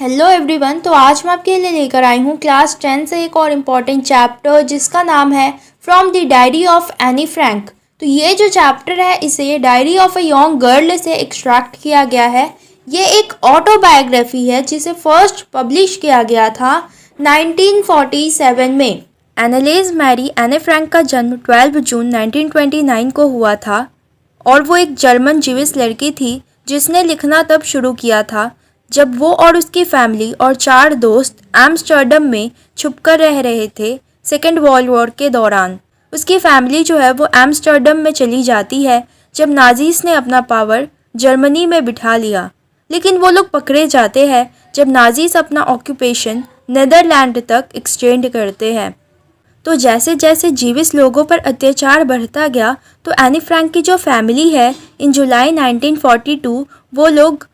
Hello everyone. तो आज मैं आपके लिए लेकर आई हूँ क्लास 10 से एक और इम्पॉर्टेंट चैप्टर जिसका नाम है from the diary of Anne Frank. तो ये जो चैप्टर है इसे diary of a young girl से एक्सट्रैक्ट किया गया है। ये एक ऑटोबायोग्राफी है जिसे फर्स्ट पब्लिश किया गया था 1947 में। एनालिस मैरी एने फ्रैंक का जन्म 12 जून 1929 को हुआ था और वो एक जर्मन जीविश लड़की थी जिसने लिखना तब शुरू किया था जब वो और उसकी फैमिली और 4 दोस्त एम्स्टर्डम में छुपकर रह रहे थे सेकेंड वर्ल्ड वॉर के दौरान। उसकी फैमिली जो है वो एम्स्टर्डम में चली जाती है जब नाजीज ने अपना पावर जर्मनी में बिठा लिया, लेकिन वो लोग पकड़े जाते हैं जब नाजीज अपना ऑक्यूपेशन नीदरलैंड तक एक्सटेंड करते हैं। तो जैसे जैसे जीविस लोगों पर अत्याचार बढ़ता गया तो एनी फ्रैंक की जो फैमिली है इन जुलाई 1942 वो लोग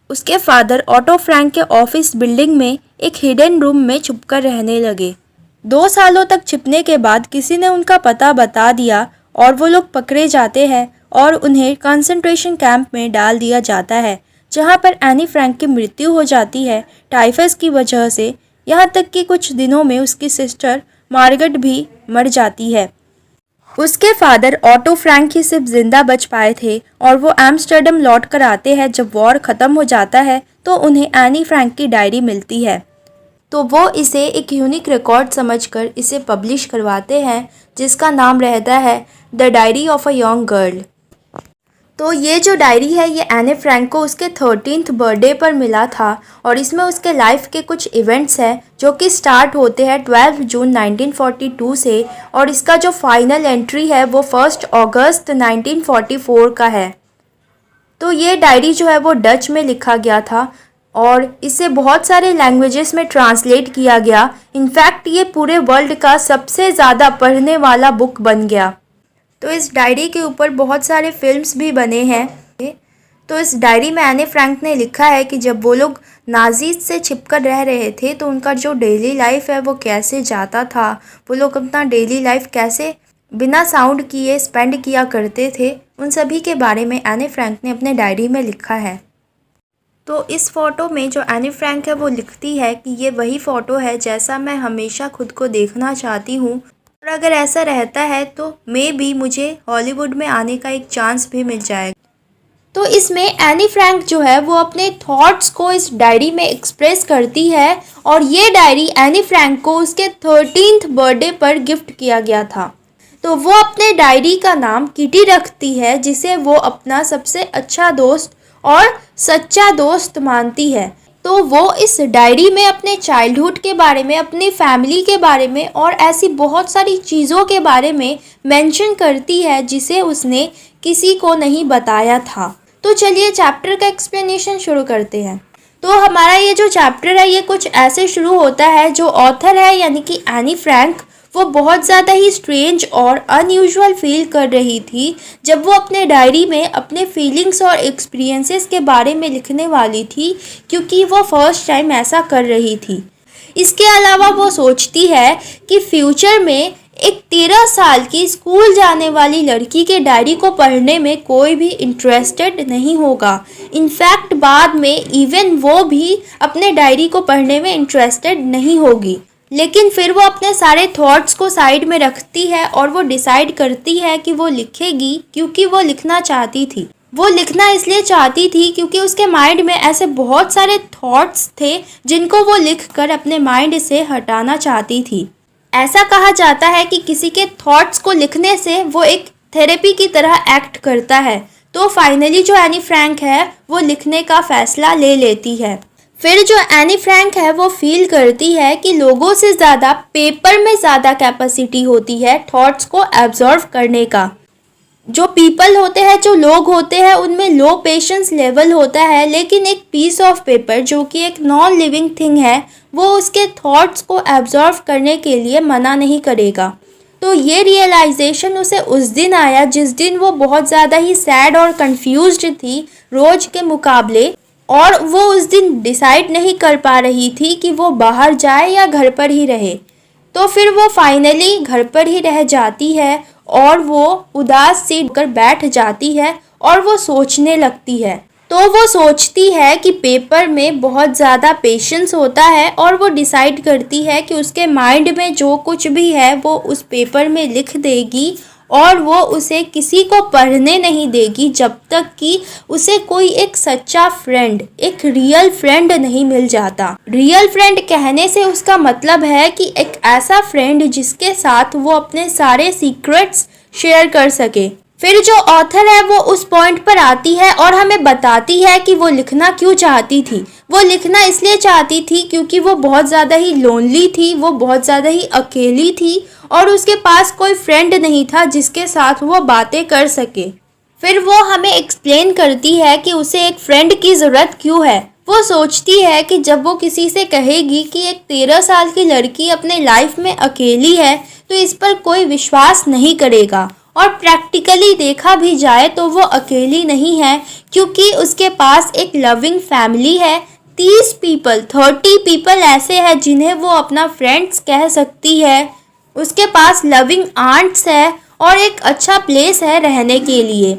उसके फादर ऑटो फ्रैंक के ऑफिस बिल्डिंग में एक हिडन रूम में छुपकर रहने लगे। 2 सालों तक छिपने के बाद किसी ने उनका पता बता दिया और वो लोग पकड़े जाते हैं और उन्हें कंसंट्रेशन कैंप में डाल दिया जाता है जहां पर एनी फ्रैंक की मृत्यु हो जाती है टाइफस की वजह से। यहाँ तक कि कुछ दिनों में उसकी सिस्टर मार्गरेट भी मर जाती है। उसके फादर ऑटो फ्रैंक ही सिर्फ जिंदा बच पाए थे और वो एम्स्टर्डम लौट कर आते हैं। जब वॉर ख़त्म हो जाता है तो उन्हें एनी फ्रैंक की डायरी मिलती है, तो वो इसे एक यूनिक रिकॉर्ड समझकर इसे पब्लिश करवाते हैं जिसका नाम रहता है the diary of a young girl. तो ये जो डायरी है ये एने फ्रैंक को उसके 13th बर्थडे पर मिला था और इसमें उसके लाइफ के कुछ इवेंट्स हैं जो कि स्टार्ट होते हैं 12 जून 1942 से और इसका जो फाइनल एंट्री है वो 1 अगस्त 1944 का है। तो ये डायरी जो है वो डच में लिखा गया था और इसे बहुत सारे लैंग्वेजेस में ट्रांसलेट किया गया। इनफैक्ट ये पूरे वर्ल्ड का सबसे ज़्यादा पढ़ने वाला बुक बन गया। तो इस डायरी के ऊपर बहुत सारे फिल्म्स भी बने हैं। तो इस डायरी में एने फ्रैंक ने लिखा है कि जब वो लोग नाजीज से छिपकर रह रहे थे तो उनका जो डेली लाइफ है वो कैसे जाता था, वो लोग अपना डेली लाइफ कैसे बिना साउंड किए स्पेंड किया करते थे, उन सभी के बारे में एने फ्रैंक ने अपने डायरी में लिखा है। तो इस फ़ोटो में जो एनी फ्रैंक है वो लिखती है कि ये वही फ़ोटो है जैसा मैं हमेशा खुद को देखना चाहती हूँ और अगर ऐसा रहता है तो मे बी मुझे हॉलीवुड में आने का एक चांस भी मिल जाएगा। तो इसमें एनी फ्रैंक जो है वो अपने थॉट्स को इस डायरी में एक्सप्रेस करती है और ये डायरी एनी फ्रैंक को उसके 13th बर्थडे पर गिफ्ट किया गया था। तो वो अपने डायरी का नाम किटी रखती है जिसे वो अपना सबसे अच्छा दोस्त और सच्चा दोस्त मानती है। तो वो इस डायरी में अपने चाइल्डहुड के बारे में, अपनी फैमिली के बारे में और ऐसी बहुत सारी चीज़ों के बारे में मेंशन करती है जिसे उसने किसी को नहीं बताया था। तो चलिए चैप्टर का एक्सप्लेनेशन शुरू करते हैं। तो हमारा ये जो चैप्टर है ये कुछ ऐसे शुरू होता है। जो ऑथर है यानी कि एनी फ्रैंक वो बहुत ज़्यादा ही स्ट्रेंज और अनयूजुअल फील कर रही थी जब वो अपने डायरी में अपने फीलिंग्स और एक्सपीरियंसेस के बारे में लिखने वाली थी, क्योंकि वो फर्स्ट टाइम ऐसा कर रही थी। इसके अलावा वो सोचती है कि फ्यूचर में एक 13 साल की स्कूल जाने वाली लड़की के डायरी को पढ़ने में कोई भी इंटरेस्टेड नहीं होगा। इनफैक्ट बाद में इवन वो भी अपने डायरी को पढ़ने में इंटरेस्टेड नहीं होगी। लेकिन फिर वो अपने सारे थॉट्स को साइड में रखती है और वो डिसाइड करती है कि वो लिखेगी, क्योंकि वो लिखना चाहती थी। वो लिखना इसलिए चाहती थी क्योंकि उसके माइंड में ऐसे बहुत सारे थॉट्स थे जिनको वो लिखकर अपने माइंड से हटाना चाहती थी। ऐसा कहा जाता है कि किसी के थॉट्स को लिखने से वो एक थेरेपी की तरह एक्ट करता है। तो फाइनली जो एनी फ्रैंक है वो लिखने का फैसला ले लेती है। फिर जो एनी फ्रैंक है वो फील करती है कि लोगों से ज़्यादा पेपर में ज़्यादा कैपेसिटी होती है थॉट्स को एब्जॉर्व करने का। जो पीपल होते हैं, जो लोग होते हैं, उनमें लो पेशेंस लेवल होता है, लेकिन एक पीस ऑफ पेपर जो कि एक नॉन लिविंग थिंग है वो उसके थॉट्स को एब्जॉर्व करने के लिए मना नहीं करेगा। तो ये रियलाइजेशन उसे उस दिन आया जिस दिन वो बहुत ज़्यादा ही सैड और कंफ्यूज्ड थी रोज़ के मुकाबले, और वो उस दिन डिसाइड नहीं कर पा रही थी कि वो बाहर जाए या घर पर ही रहे। तो फिर वो फाइनली घर पर ही रह जाती है और वो उदास सी होकर बैठ जाती है और वो सोचने लगती है। तो वो सोचती है कि पेपर में बहुत ज़्यादा पेशेंस होता है और वो डिसाइड करती है कि उसके माइंड में जो कुछ भी है वो उस पेपर में लिख देगी और वो उसे किसी को पढ़ने नहीं देगी जब तक कि उसे कोई एक सच्चा फ्रेंड, एक रियल फ्रेंड नहीं मिल जाता। रियल फ्रेंड कहने से उसका मतलब है कि एक ऐसा फ्रेंड जिसके साथ वो अपने सारे सीक्रेट्स शेयर कर सके। फिर जो ऑथर है वो उस पॉइंट पर आती है और हमें बताती है कि वो लिखना क्यों चाहती थी। वो लिखना इसलिए चाहती थी क्योंकि वो बहुत ज़्यादा ही लोनली थी, वो बहुत ज़्यादा ही अकेली थी और उसके पास कोई फ्रेंड नहीं था जिसके साथ वो बातें कर सके। फिर वो हमें एक्सप्लेन करती है कि उसे एक फ्रेंड की ज़रूरत क्यों है। वो सोचती है कि जब वो किसी से कहेगी कि एक 13 साल की लड़की अपने लाइफ में अकेली है तो इस पर कोई विश्वास नहीं करेगा। और प्रैक्टिकली देखा भी जाए तो वो अकेली नहीं है क्योंकि उसके पास एक लविंग फैमिली है। 30 पीपल ऐसे हैं जिन्हें वो अपना फ्रेंड्स कह सकती है। उसके पास लविंग आंट्स है और एक अच्छा प्लेस है रहने के लिए।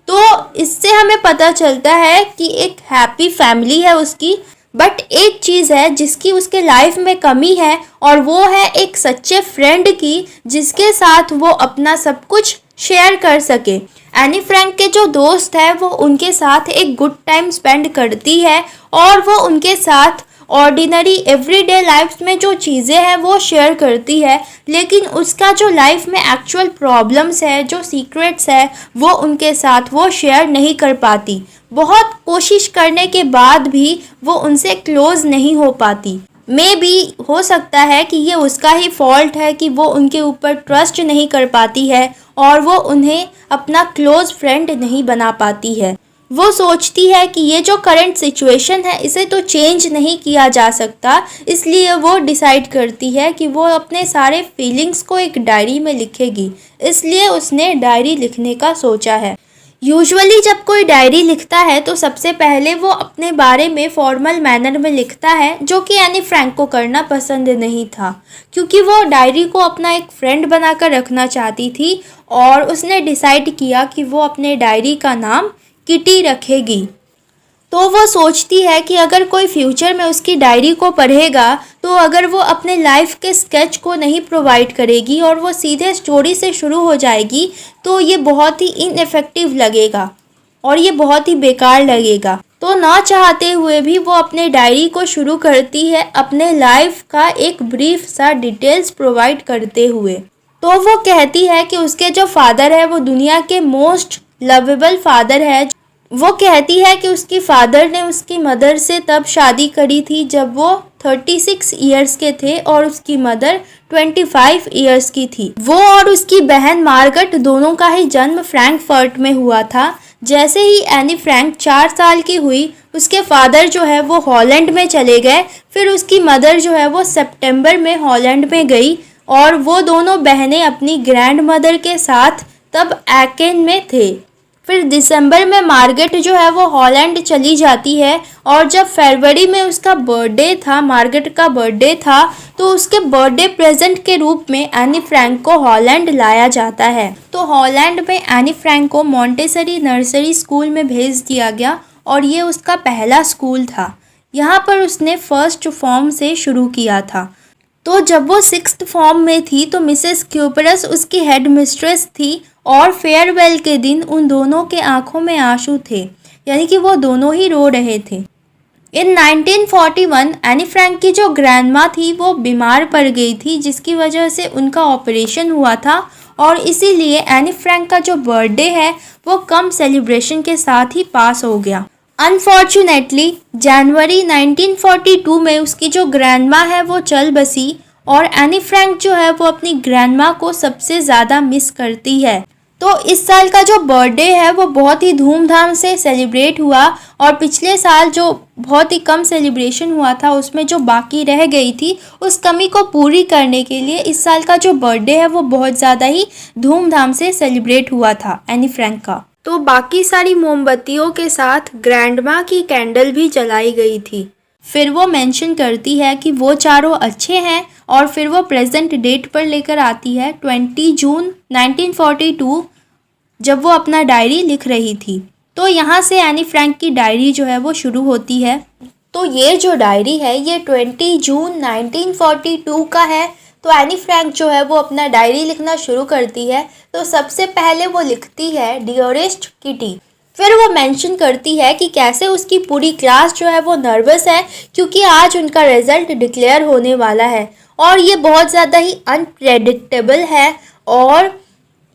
तो इससे हमें पता चलता है कि एक हैप्पी फैमिली है उसकी। बट एक चीज़ है जिसकी उसके लाइफ में कमी है और वो है एक सच्चे फ्रेंड की जिसके साथ वो अपना सब कुछ शेयर कर सके। एनी फ्रैंक के जो दोस्त है वो उनके साथ एक गुड टाइम स्पेंड करती है और वो उनके साथ ऑर्डिनरी एवरीडे लाइफ में जो चीज़ें हैं वो शेयर करती है, लेकिन उसका जो लाइफ में एक्चुअल प्रॉब्लम्स है, जो सीक्रेट्स है, वो उनके साथ वो शेयर नहीं कर पाती। बहुत कोशिश करने के बाद भी वो उनसे क्लोज नहीं हो पाती। मे बी हो सकता है कि ये उसका ही फॉल्ट है कि वो उनके ऊपर ट्रस्ट नहीं कर पाती है और वो उन्हें अपना क्लोज फ्रेंड नहीं बना पाती है। वो सोचती है कि ये जो करंट सिचुएशन है इसे तो चेंज नहीं किया जा सकता, इसलिए वो डिसाइड करती है कि वो अपने सारे फीलिंग्स को एक डायरी में लिखेगी। इसलिए उसने डायरी लिखने का सोचा है। यूजुअली जब कोई डायरी लिखता है तो सबसे पहले वो अपने बारे में फॉर्मल मैनर में लिखता है, जो कि एनी फ्रैंक को करना पसंद नहीं था क्योंकि वो डायरी को अपना एक फ्रेंड बनाकर रखना चाहती थी और उसने डिसाइड किया कि वो अपने डायरी का नाम किटी रखेगी। तो वो सोचती है कि अगर कोई फ्यूचर में उसकी डायरी को पढ़ेगा तो अगर वो अपने लाइफ के स्केच को नहीं प्रोवाइड करेगी और वो सीधे स्टोरी से शुरू हो जाएगी तो ये बहुत ही इनफेक्टिव लगेगा और ये बहुत ही बेकार लगेगा। तो ना चाहते हुए भी वो अपने डायरी को शुरू करती है अपने लाइफ का एक ब्रीफ सा डिटेल्स प्रोवाइड करते हुए। तो वो कहती है कि उसके जो फादर है वो दुनिया के मोस्ट लवेबल फादर है। वो कहती है कि उसकी फादर ने उसकी मदर से तब शादी करी थी जब वो 36 इयर्स के थे और उसकी मदर 25 इयर्स की थी। वो और उसकी बहन मार्गरेट दोनों का ही जन्म फ्रैंकफर्ट में हुआ था। जैसे ही एनी फ्रैंक 4 साल की हुई उसके फादर जो है वो हॉलैंड में चले गए। फिर उसकी मदर जो है वो सितंबर में हॉलैंड में गई और वो दोनों बहनें अपनी ग्रैंड मदर के साथ तब एकेन में थे। फिर दिसंबर में मार्गरेट जो है वो हॉलैंड चली जाती है और जब फरवरी में उसका बर्थडे था, मार्गरेट का बर्थडे था, तो उसके बर्थडे प्रेजेंट के रूप में एनी फ्रैंक को हॉलैंड लाया जाता है। तो हॉलैंड में एनी फ्रैंक को मॉन्टेसरी नर्सरी स्कूल में भेज दिया गया और ये उसका पहला स्कूल था। यहाँ पर उसने फर्स्ट फॉर्म से शुरू किया था। तो जब वो 6th फॉर्म में थी तो मिसेस क्यूपरस उसकी हेड मिस्ट्रेस थी और फेयरवेल के दिन उन दोनों के आंखों में आंसू थे, यानी कि वो दोनों ही रो रहे थे। इन 1941 एनी फ्रैंक की जो ग्रैंडमा थी वो बीमार पड़ गई थी, जिसकी वजह से उनका ऑपरेशन हुआ था और इसीलिए एनी फ्रैंक का जो बर्थडे है वो कम सेलिब्रेशन के साथ ही पास हो गया। अनफॉर्चुनेटली जनवरी 1942 में उसकी जो ग्रैंडमा है वो चल बसी और एनी फ्रैंक जो है वो अपनी ग्रैंडमा को सबसे ज़्यादा मिस करती है। तो इस साल का जो बर्थडे है वो बहुत ही धूमधाम से सेलिब्रेट हुआ और पिछले साल जो बहुत ही कम सेलिब्रेशन हुआ था उसमें जो बाकी रह गई थी उस कमी को पूरी करने के लिए इस साल का जो बर्थडे है वो बहुत ज़्यादा ही धूमधाम से सेलिब्रेट हुआ था एनी फ्रैंक का। तो बाकी सारी मोमबत्तियों के साथ ग्रैंडमा की कैंडल भी जलाई गई थी। फिर वो मेंशन करती है कि वो चारों अच्छे हैं और फिर वो प्रेजेंट डेट पर लेकर आती है 20 जून 1942 जब वो अपना डायरी लिख रही थी। तो यहाँ से एनी फ्रैंक की डायरी जो है वो शुरू होती है। तो ये जो डायरी है ये 20 जून 1942 का है। तो एनी फ्रैंक जो है वो अपना डायरी लिखना शुरू करती है। तो सबसे पहले वो लिखती है डियरेस्ट किटी। फिर वो मेंशन करती है कि कैसे उसकी पूरी क्लास जो है वो नर्वस है क्योंकि आज उनका रिजल्ट डिक्लेयर होने वाला है और ये बहुत ज़्यादा ही अनप्रेडिक्टेबल है और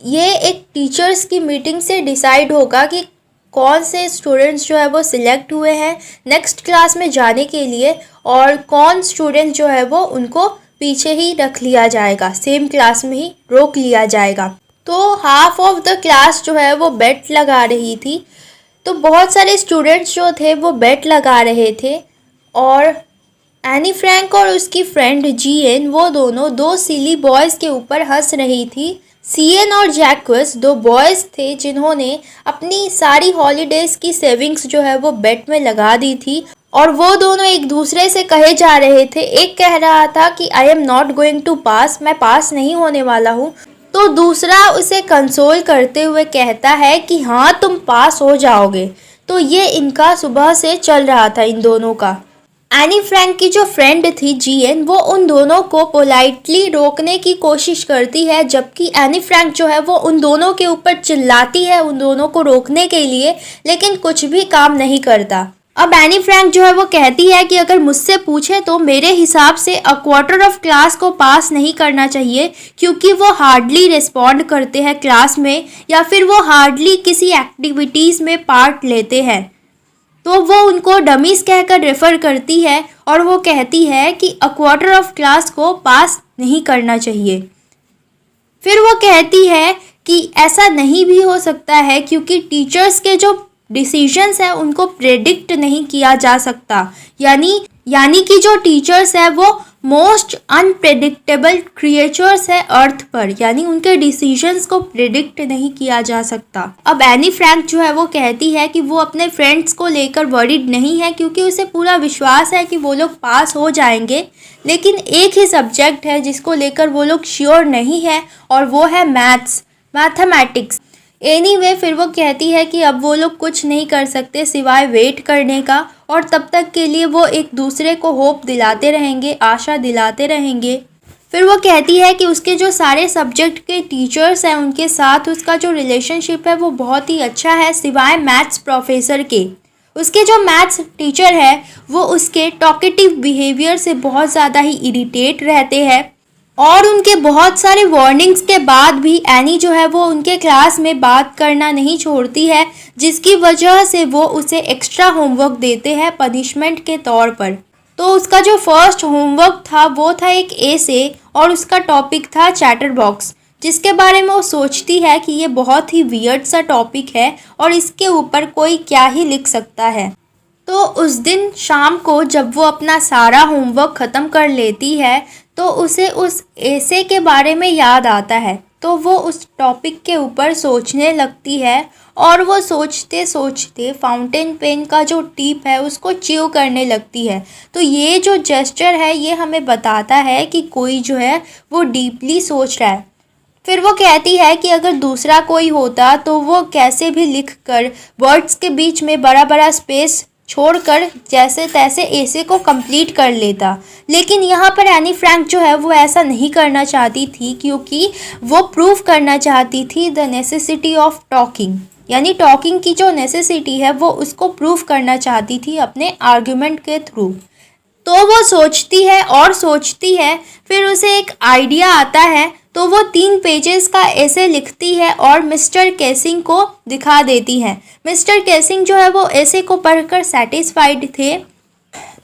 ये एक टीचर्स की मीटिंग से डिसाइड होगा कि कौन से स्टूडेंट्स जो है वो सिलेक्ट हुए हैं नेक्स्ट क्लास में जाने के लिए और कौन स्टूडेंट जो है वो उनको पीछे ही रख लिया जाएगा, सेम क्लास में ही रोक लिया जाएगा। तो हाफ ऑफ द क्लास जो है वो बेट लगा रही थी। तो बहुत सारे स्टूडेंट्स जो थे वो बेट लगा रहे थे और एनी फ्रैंक और उसकी फ्रेंड जीएन वो दोनों दो सिली बॉयज़ के ऊपर हंस रही थी। सीएन और जैक्वस दो बॉयज़ थे जिन्होंने अपनी सारी हॉलीडेज़ की सेविंग्स जो है वो बेट में लगा दी थी और वो दोनों एक दूसरे से कहे जा रहे थे। एक कह रहा था कि I am not going to pass, मैं पास नहीं होने वाला हूँ। तो दूसरा उसे कंसोल करते हुए कहता है कि हाँ तुम पास हो जाओगे। तो ये इनका सुबह से चल रहा था इन दोनों का। एनी फ्रैंक की जो फ्रेंड थी जीएन वो उन दोनों को पोलाइटली रोकने की कोशिश करती है जबकि एनी फ्रैंक जो है वो उन दोनों के ऊपर चिल्लाती है उन दोनों को रोकने के लिए, लेकिन कुछ भी काम नहीं करता। अब एनी फ्रैंक जो है वो कहती है कि अगर मुझसे पूछे तो मेरे हिसाब से अ क्वार्टर ऑफ क्लास को पास नहीं करना चाहिए क्योंकि वो हार्डली रिस्पॉन्ड करते हैं क्लास में या फिर वो हार्डली किसी एक्टिविटीज़ में पार्ट लेते हैं। तो वो उनको डमीज कहकर रेफ़र करती है और वो कहती है कि अ क्वार्टर ऑफ क्लास को पास नहीं करना चाहिए। फिर वो कहती है कि ऐसा नहीं भी हो सकता है क्योंकि टीचर्स के जो डिसीजंस है उनको प्रेडिक्ट नहीं किया जा सकता, यानी कि जो टीचर्स है वो मोस्ट अनप्रेडिक्टेबल क्रिएचर्स है अर्थ पर, यानी उनके डिसीजंस को प्रेडिक्ट नहीं किया जा सकता। अब एनी फ्रैंक जो है वो कहती है कि वो अपने फ्रेंड्स को लेकर वरीड नहीं है क्योंकि उसे पूरा विश्वास है कि वो लोग पास हो जाएंगे, लेकिन एक ही सब्जेक्ट है जिसको लेकर वो लोग श्योर नहीं है और वो है मैथमेटिक्स। एनीवे फिर वो कहती है कि अब वो लोग कुछ नहीं कर सकते सिवाय वेट करने का और तब तक के लिए वो एक दूसरे को होप दिलाते रहेंगे, आशा दिलाते रहेंगे। फिर वो कहती है कि उसके जो सारे सब्जेक्ट के टीचर्स हैं उनके साथ उसका जो रिलेशनशिप है वो बहुत ही अच्छा है सिवाय मैथ्स प्रोफेसर के। उसके जो मैथ्स टीचर है वो उसके टॉकेटिव बिहेवियर से बहुत ज़्यादा ही इरिटेट रहते हैं और उनके बहुत सारे वार्निंग्स के बाद भी एनी जो है वो उनके क्लास में बात करना नहीं छोड़ती है, जिसकी वजह से वो उसे एक्स्ट्रा होमवर्क देते हैं पनिशमेंट के तौर पर। तो उसका जो फर्स्ट होमवर्क था वो था एक एसे और उसका टॉपिक था चैटर बॉक्स, जिसके बारे में वो सोचती है कि ये बहुत ही वियर्ड सा टॉपिक है और इसके ऊपर कोई क्या ही लिख सकता है। तो उस दिन शाम को जब वो अपना सारा होमवर्क ख़त्म कर लेती है तो उसे उस एसे के बारे में याद आता है। तो वो उस टॉपिक के ऊपर सोचने लगती है और वो सोचते सोचते फाउंटेन पेन का जो टिप है उसको च्यू करने लगती है। तो ये जो जेस्चर है ये हमें बताता है कि कोई जो है वो डीपली सोच रहा है। फिर वो कहती है कि अगर दूसरा कोई होता तो वो कैसे भी लिख कर वर्ड्स के बीच में बड़ा बड़ा स्पेस छोड़कर जैसे तैसे एसे को कंप्लीट कर लेता, लेकिन यहाँ पर एनी फ्रैंक जो है वो ऐसा नहीं करना चाहती थी क्योंकि वो प्रूव करना चाहती थी द नेसेसिटी ऑफ टॉकिंग, यानी टॉकिंग की जो नेसेसिटी है वो उसको प्रूव करना चाहती थी अपने आर्ग्यूमेंट के थ्रू। तो वो सोचती है और सोचती है, फिर उसे एक आइडिया आता है। तो वो 3 पेजेस का ऐसे लिखती है और मिस्टर केसिंग को दिखा देती है। मिस्टर केसिंग जो है वो ऐसे को पढ़कर सेटिस्फाइड थे।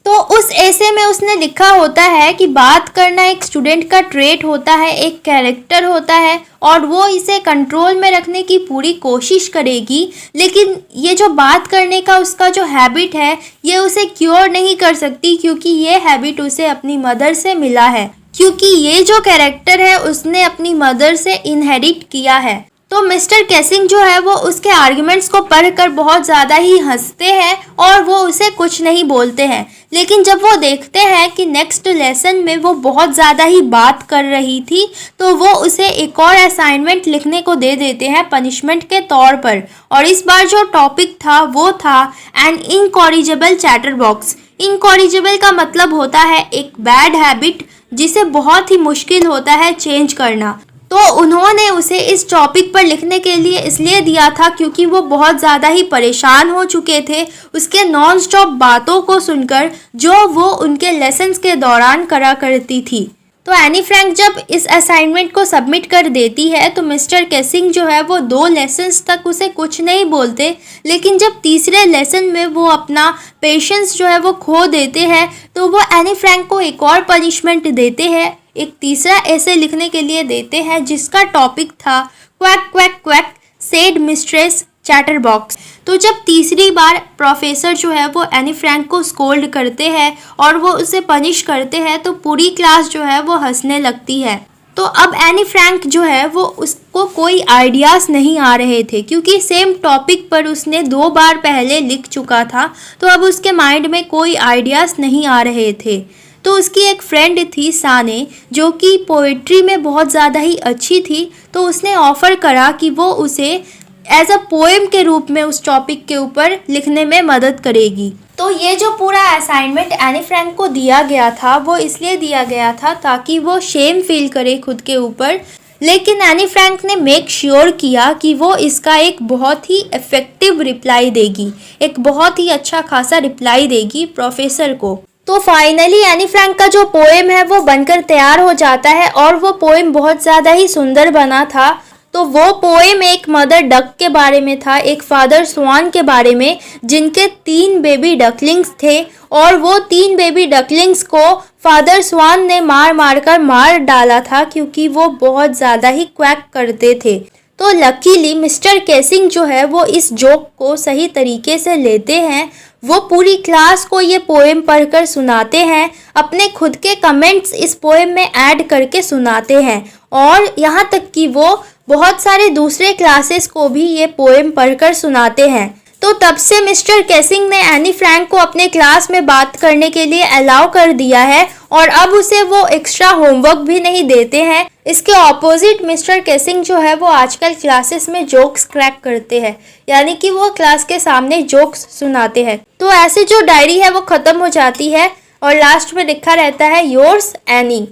तो उस ऐसे में उसने लिखा होता है कि बात करना एक स्टूडेंट का ट्रेट होता है, एक कैरेक्टर होता है और वो इसे कंट्रोल में रखने की पूरी कोशिश करेगी, लेकिन ये जो बात करने का उसका जो हैबिट है ये उसे क्योर नहीं कर सकती क्योंकि ये हैबिट उसे अपनी मदर से मिला है, क्योंकि ये जो कैरेक्टर है उसने अपनी मदर से इनहेरिट किया है। तो मिस्टर केसिंग जो है वो उसके आर्ग्यूमेंट्स को पढ़कर बहुत ज़्यादा ही हंसते हैं और वो उसे कुछ नहीं बोलते हैं। लेकिन जब वो देखते हैं कि नेक्स्ट लेसन में वो बहुत ज़्यादा ही बात कर रही थी तो वो उसे एक और असाइनमेंट लिखने को दे देते हैं पनिशमेंट के तौर पर। और इस बार जो टॉपिक था वो था an incorrigible chatterbox. Incorrigible का मतलब होता है एक बैड हैबिट जिसे बहुत ही मुश्किल होता है चेंज करना। तो उन्होंने उसे इस टॉपिक पर लिखने के लिए इसलिए दिया था क्योंकि वो बहुत ज़्यादा ही परेशान हो चुके थे उसके नॉन स्टॉप बातों को सुनकर जो वो उनके लेसन्स के दौरान करा करती थी। तो एनी फ्रैंक जब इस असाइनमेंट को सबमिट कर देती है तो मिस्टर केसिंग जो है वो 2 लेसन्स तक उसे कुछ नहीं बोलते, लेकिन जब तीसरे लेसन में वो अपना पेशेंस जो है वो खो देते हैं तो वो एनी फ्रैंक को एक और पनिशमेंट देते हैं, एक तीसरा ऐसे लिखने के लिए देते हैं जिसका टॉपिक था quack quack quack said mistress chatter box. तो जब तीसरी बार प्रोफेसर जो है वो एनी फ्रैंक को स्कोल्ड करते हैं और वो उसे पनिश करते हैं तो पूरी क्लास जो है वो हंसने लगती है। तो अब एनी फ्रैंक जो है वो उसको कोई आइडियाज़ नहीं आ रहे थे क्योंकि सेम टॉपिक पर उसने 2 बार पहले लिख चुका था, तो अब उसके माइंड में कोई आइडियाज़ नहीं आ रहे थे। तो उसकी एक फ्रेंड थी साने जो कि पोइट्री में बहुत ज़्यादा ही अच्छी थी, तो उसने ऑफ़र करा कि वो उसे एज अ पोएम के रूप में उस टॉपिक के ऊपर लिखने में मदद करेगी। तो ये जो पूरा असाइनमेंट एनी फ्रैंक को दिया गया था वो इसलिए दिया गया था ताकि वो शेम फील करे खुद के ऊपर, लेकिन एनी फ्रैंक ने मेक श्योर किया कि वो इसका एक बहुत ही इफ़ेक्टिव रिप्लाई देगी, एक बहुत ही अच्छा खासा रिप्लाई देगी प्रोफेसर को। तो फाइनली एनी फ्रैंक का जो पोएम है वो बनकर तैयार हो जाता है और वो पोएम बहुत ज़्यादा ही सुंदर बना था। तो वो पोएम एक मदर डक के बारे में था, एक फादर स्वान के बारे में जिनके 3 बेबी डकलिंग्स थे और वो 3 बेबी डकलिंग्स को फादर स्वान ने मार डाला था क्योंकि वो बहुत ज़्यादा ही क्वैक करते थे। तो लकीली मिस्टर केसिंग जो है वो इस जोक को सही तरीके से लेते हैं, वो पूरी क्लास को ये पोएम पढ़कर सुनाते हैं, अपने खुद के कमेंट्स इस पोएम में ऐड करके सुनाते हैं और यहाँ तक कि वो बहुत सारे दूसरे क्लासेस को भी ये पोएम पढ़कर सुनाते हैं। तो तब से मिस्टर केसिंग ने एनी फ्रैंक को अपने क्लास में बात करने के लिए अलाउ कर दिया है और अब उसे वो एक्स्ट्रा होमवर्क भी नहीं देते हैं। इसके ऑपोजिट मिस्टर केसिंग जो है वो आजकल क्लासेस में जोक्स क्रैक करते हैं, यानी कि वो क्लास के सामने जोक्स सुनाते हैं। तो ऐसे जो डायरी है वो ख़त्म हो जाती है और लास्ट में लिखा रहता है योर्स एनी।